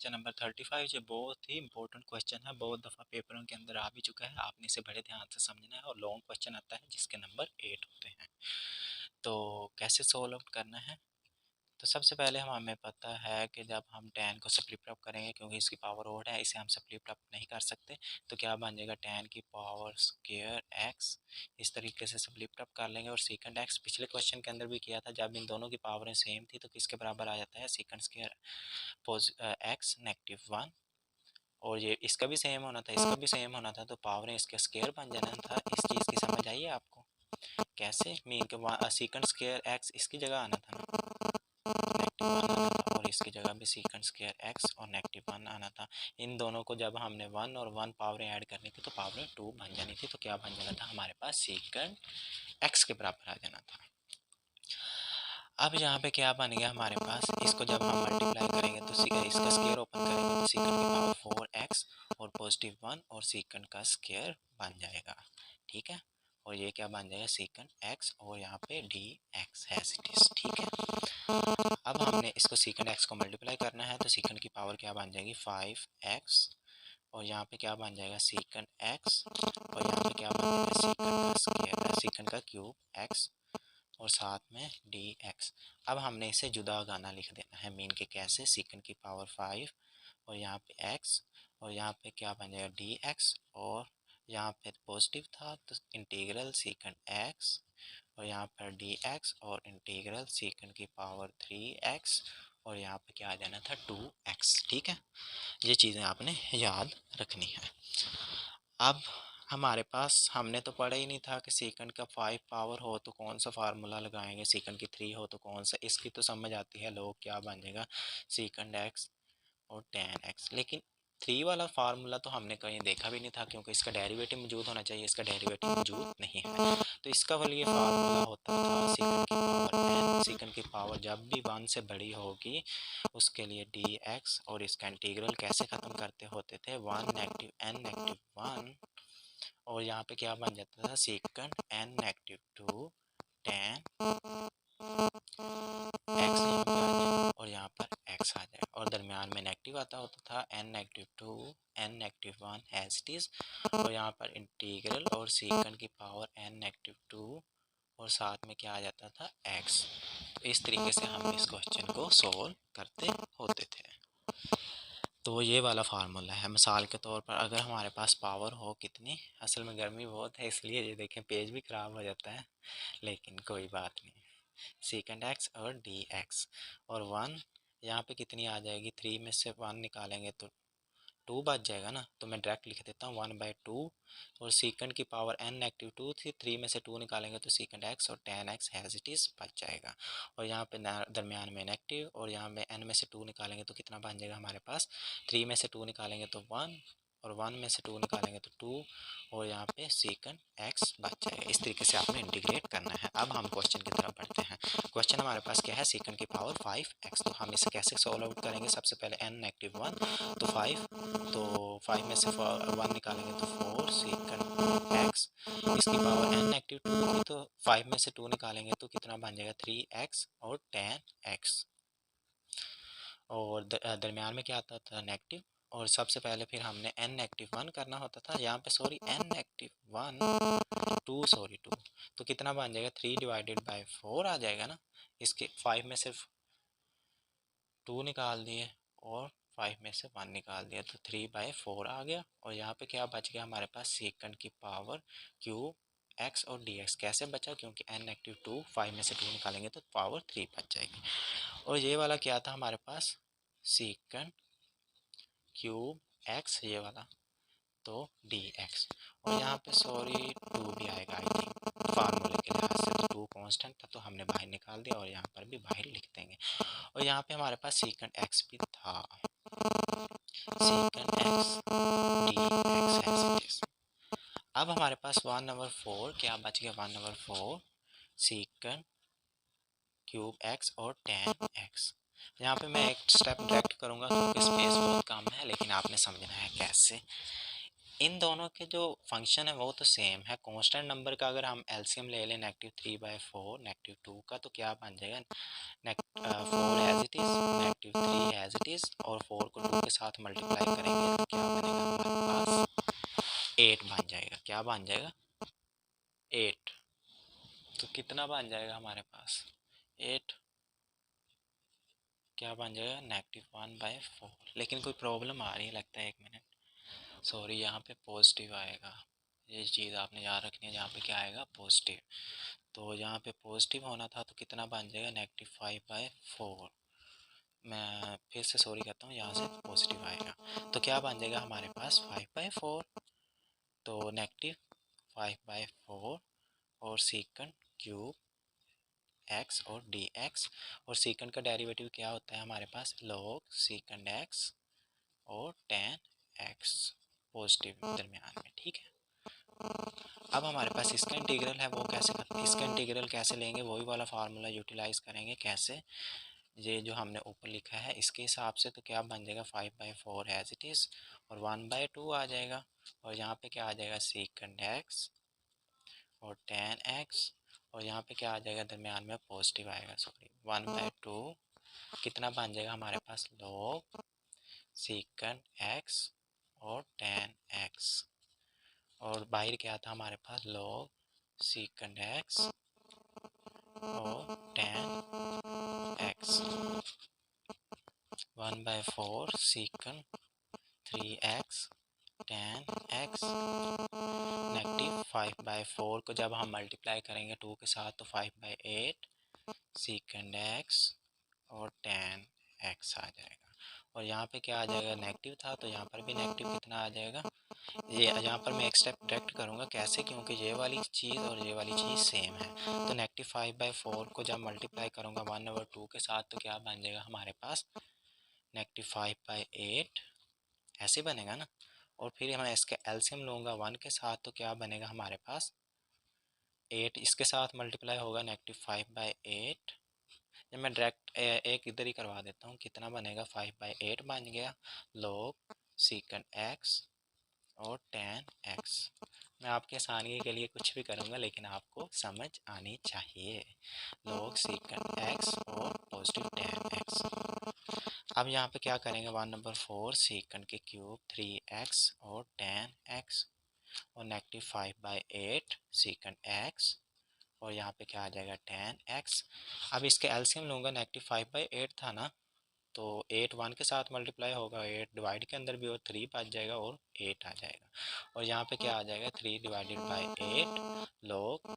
Question number 35 जो बहुत ही important question है, बहुत दफ़ा पेपरों के अंदर आ भी चुका है। आपने इसे बड़े ध्यान से समझना है और लॉन्ग क्वेश्चन आता है जिसके नंबर 8 होते हैं। तो कैसे सोल्व आउट करना है? तो सबसे पहले हमें पता है कि जब हम 10 को स्प्लिट अप करेंगे, क्योंकि इसकी पावर ओड है, इसे हम स्प्लिट अप नहीं कर सकते, तो क्या बन जाएगा 10 की पावर स्क्वायर एक्स। इस तरीके से स्प्लिट अप कर लेंगे। और सेकंड एक्स पिछले क्वेश्चन के अंदर भी किया था, जब इन दोनों की पावरें सेम थी तो किसके बराबर आ जाता है, सेकंड स्क्वायर एक्स -1। और ये इसका भी सेम होना था, इसका भी सेम होना था, तो पावरें इसके स्क्वायर बन जाना था। इस चीज़ की समझ आई है आपको? कैसे मीन के सेकंड स्क्वायर एक्स इसकी जगह आना था ना, -1 आना था, और इसकी जगह भी सेकंड स्क्वायर एक्स और -1 आना था। इन दोनों को जब हमने 1 और 1 पावरें ऐड करनी थी तो पावरें 2 बन जानी थी। तो क्या बन जाना था हमारे पास, सेकंड एक्स के बराबर आ जाना था। अब यहाँ पे क्या बन गया हमारे पास, इसको जब हम मल्टीप्लाई करेंगे तो इसका स्क्वायर ओपन करेंगे तो सेकंड की पावर 4x और +1 और सेकंड का स्क्वायर बन जाएगा। ठीक है, और ये क्या बन जाएगा, सेकंड x और यहाँ पे dx एज इट इज। ठीक है, अब हमने इसको सेकंड x को मल्टीप्लाई करना है तो सेकंड की पावर क्या बन जाएगी, 5x, और यहाँ पे क्या बन जाएगा, सेकंड x, और यहाँ पे क्या बन जाएगा, सेकंड का स्क्वायर, सेकंड का क्यूब x, और साथ में dx। अब हमने इसे जुदा गाना लिख देना है, मीन के कैसे, सेकंड की पावर 5 और यहाँ पे x, और यहाँ पे क्या बन जाएगा dx, और यहाँ पे पॉजिटिव था तो इंटीग्रल सेकंड x, और यहाँ पर dx, और इंटीग्रल सेकंड की पावर 3x, और यहाँ पे क्या आ जाना था, 2x। ठीक है, ये चीज़ें आपने याद रखनी है। अब हमारे पास, हमने तो पढ़ा ही नहीं था कि सेकंड का 5 पावर हो तो कौन सा फार्मूला लगाएंगे, सेकंड की 3 हो तो कौन सा। इसकी तो समझ आती है लोग, क्या बन जाएगा, सेकंड एक्स और 10x। लेकिन 3 वाला फार्मूला तो हमने कहीं देखा भी नहीं था, क्योंकि इसका डेरिवेटिव मौजूद होना चाहिए, इसका डेरिवेटिव मौजूद नहीं है। तो इसका वाला ये फार्मूला होता था, सेकंड की पावर n, सेकंड की पावर जब भी 1 से बड़ी होगी उसके लिए dx, और इसका इंटीग्रल कैसे ख़त्म करते होते थे, 1 -n -1, और यहाँ पे क्या बन जाता था, सेकंड n -2 10 x यहाँ पे आ जाए और यहाँ पर x आ जाए, और दरमियान में नेगेटिव आता होता था, n -2 n -1 as it is, और यहाँ पर इंटीग्रल और सेकंड की पावर n -2 और साथ में क्या आ जाता था, x। तो इस तरीके से हम इस क्वेश्चन को सोल्व करते होते थे। तो ये वाला फार्मूला है। मिसाल के तौर पर अगर हमारे पास पावर हो कितनी, असल में गर्मी बहुत है इसलिए ये देखें पेज भी ख़राब हो जाता है, लेकिन कोई बात नहीं। सेकंड एक्स और dx, और 1 यहाँ पे कितनी आ जाएगी, 3 में से 1 निकालेंगे तो 2 बच जाएगा ना, तो मैं डायरेक्ट लिख देता हूँ 1/2, और सेकंड की पावर n -2 थी, 3 में से 2 निकालेंगे तो सेकंड x और 10x एज इट इज़ बच जाएगा, और यहाँ पे दरमियान में नेगेटिव, और यहाँ में n में से 2 निकालेंगे तो कितना बन जाएगा हमारे पास, 3 में से 2 निकालेंगे तो 1, और 1 में से 2 निकालेंगे तो 2, और यहाँ पे सेकंड x बच जाएगा। इस तरीके से आपने इंटीग्रेट करना है। अब हम क्वेश्चन की तरफ बढ़ते हैं। क्वेश्चन हमारे पास क्या है, सेकंड की पावर 5x, तो हम इसे कैसे सॉल्व आउट करेंगे, सबसे पहले n -1 तो 5, तो 5 में से 1 निकालेंगे तो 4 सेकंड x, इसकी पावर n -2 थी तो 5 में से 2 निकालेंगे तो कितना बन जाएगा, 3x और 10x, और दरमियान में क्या आता था, नेगेटिव, और सबसे पहले फिर हमने n -1 करना होता था, यहाँ पे सॉरी n -1 2 सॉरी 2, तो कितना बन जाएगा, 3/4 आ जाएगा ना। इसके 5 में सिर्फ 2 निकाल दिए और 5 में से 1 निकाल दिया तो 3/4 आ गया, और यहाँ पे क्या बच गया हमारे पास, सेकंड की पावर क्यूब x और dx। कैसे बचा, क्योंकि n -2 5 में से 2 निकालेंगे तो पावर 3 बच जाएगी, और ये वाला क्या था हमारे पास, सेकंड क्यूब x, ये वाला तो dx, और यहाँ पे सॉरी 2 भी आएगा आई थिंक फार्मूले के लिहाज से, तो 2 कांस्टेंट था तो हमने बाहर निकाल दिया, और यहाँ पर भी बाहर लिख देंगे, और यहाँ पे हमारे पास सेकंड x भी था, सेकंड x dx as it is. अब हमारे पास 1/4 क्या बच गया, 1/4 सेकंड क्यूब x और 10x। यहाँ पे मैं एक स्टेप डायरेक्ट करूँगा क्योंकि स्पेस बहुत कम है, लेकिन आपने समझना है कैसे। इन दोनों के जो फंक्शन है वो तो सेम है। कांस्टेंट नंबर का अगर हम एलसीएम ले लें -3/4 -2 का, तो क्या बन जाएगा, 4 as it is, -3 as it is, और 4 को 2 के साथ मल्टीप्लाई करेंगे तो क्या बनेगा हमारे पास, 8 बन जाएगा। क्या बन जाएगा, 8। तो कितना बन जाएगा हमारे पास, 8। क्या बन जाएगा, -1/4। लेकिन कोई प्रॉब्लम आ रही है लगता है, 1 मिनट, सॉरी, यहाँ पे पॉजिटिव आएगा। ये चीज़ आपने याद रखनी है, जहाँ पे क्या आएगा, पॉजिटिव। तो यहाँ पे पॉजिटिव होना था तो कितना बन जाएगा, -5/4। मैं फिर से सॉरी कहता हूँ, यहाँ से पॉजिटिव आएगा तो क्या बन जाएगा हमारे पास, 5/4। तो -5/4 और सीकंड क्यूब एक्स और डी एक्स, और सीकंड का डेरिवेटिव क्या होता है हमारे पास, log सीकंड एक्स और tan एक्स, पॉजिटिव दरमियान में, ठीक है। अब हमारे पास इसका इंटीग्रल है, वो कैसे करते, इसका इंटीग्रल कैसे लेंगे, वही वाला फार्मूला यूटिलाइज करेंगे। कैसे, ये जो हमने ऊपर लिखा है इसके हिसाब से, तो क्या बन जाएगा, 5/4 एज इट इज़, और 1/2 आ जाएगा, और यहाँ पे क्या आ जाएगा, सीकंड एक्स और tan एक्स, और यहाँ पे क्या आ जाएगा, दरमियान में पॉजिटिव आएगा, सॉरी, 1/2 कितना बन जाएगा हमारे पास, log सीकंड एक्स और tan एक्स, और बाहर क्या था हमारे पास, log सीकंड एक्स और tan x, 1/4 secant 3x tan x, -5/4 को जब हम मल्टीप्लाई करेंगे 2 के साथ तो 5/8 सीकंड x और tan x आ जाएगा। और यहाँ पे क्या आ जाएगा, नेगेटिव था तो यहाँ पर भी नेगेटिव कितना आ जाएगा, ये यहाँ पर मैं एक स्टेप डायरेक्ट करूँगा। कैसे, क्योंकि ये वाली चीज़ और ये वाली चीज़ सेम है। तो -5/4 को जब मल्टीप्लाई करूँगा 1/2 के साथ तो क्या बन जाएगा हमारे पास, -5/8, ऐसे बनेगा ना। और फिर मैं इसके एलसीएम लूँगा 1 के साथ तो क्या बनेगा हमारे पास, 8 इसके साथ मल्टीप्लाई होगा, -5/8। जब मैं डायरेक्ट एक इधर ही करवा देता हूँ, कितना बनेगा, 5/8 बन गया, log सीकंड एक्स और tan x। मैं आपके आसानी के लिए कुछ भी करूँगा लेकिन आपको समझ आनी चाहिए, log सीकंड x और पॉजिटिव tan x। अब यहाँ पे क्या करेंगे, 1/4 सीकंड के क्यूब 3x और tan x, और -5/8 सीकंड x, और यहाँ पे क्या आ जाएगा, tan x। अब इसके एलसीएम लूँगा, -5/8 था ना, तो 8 1 के साथ मल्टीप्लाई होगा, 8 डिवाइड के अंदर भी, और 3 बच जाएगा और 8 आ जाएगा, और यहाँ पे क्या आ जाएगा, 3/8 log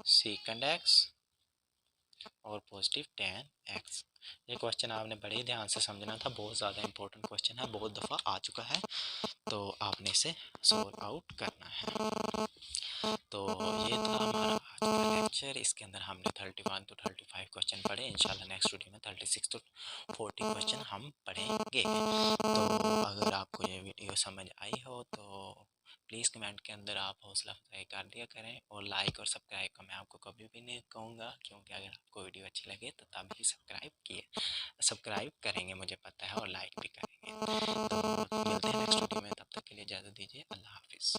सीकंड x और पॉजिटिव tan x। ये क्वेश्चन आपने बड़े ध्यान से समझना था, बहुत ज़्यादा इंपॉर्टेंट क्वेश्चन है, बहुत दफ़ा आ चुका है, तो आपने इसे सॉल्व आउट करना है। तो ये था हमारा आज का लेक्चर। इसके अंदर हमने 31 to 35 क्वेश्चन पढ़े। इंशाल्लाह नेक्स्ट वीडियो में 36 to 40 क्वेश्चन हम पढ़ेंगे। तो अगर आपको ये वीडियो समझ आई हो तो प्लीज़ कमेंट के अंदर आप हौसला अफजाई कर दिया करें, और लाइक और सब्सक्राइब का मैं आपको कभी भी नहीं कहूँगा, क्योंकि अगर आपको वीडियो अच्छी लगे तो तभी सब्सक्राइब करेंगे, मुझे पता है, और लाइक भी करेंगे। तो मिलते हैं नेक्स्ट वीडियो में, तब तक के लिए इजाज़त दीजिए, अल्लाह हाफिज़।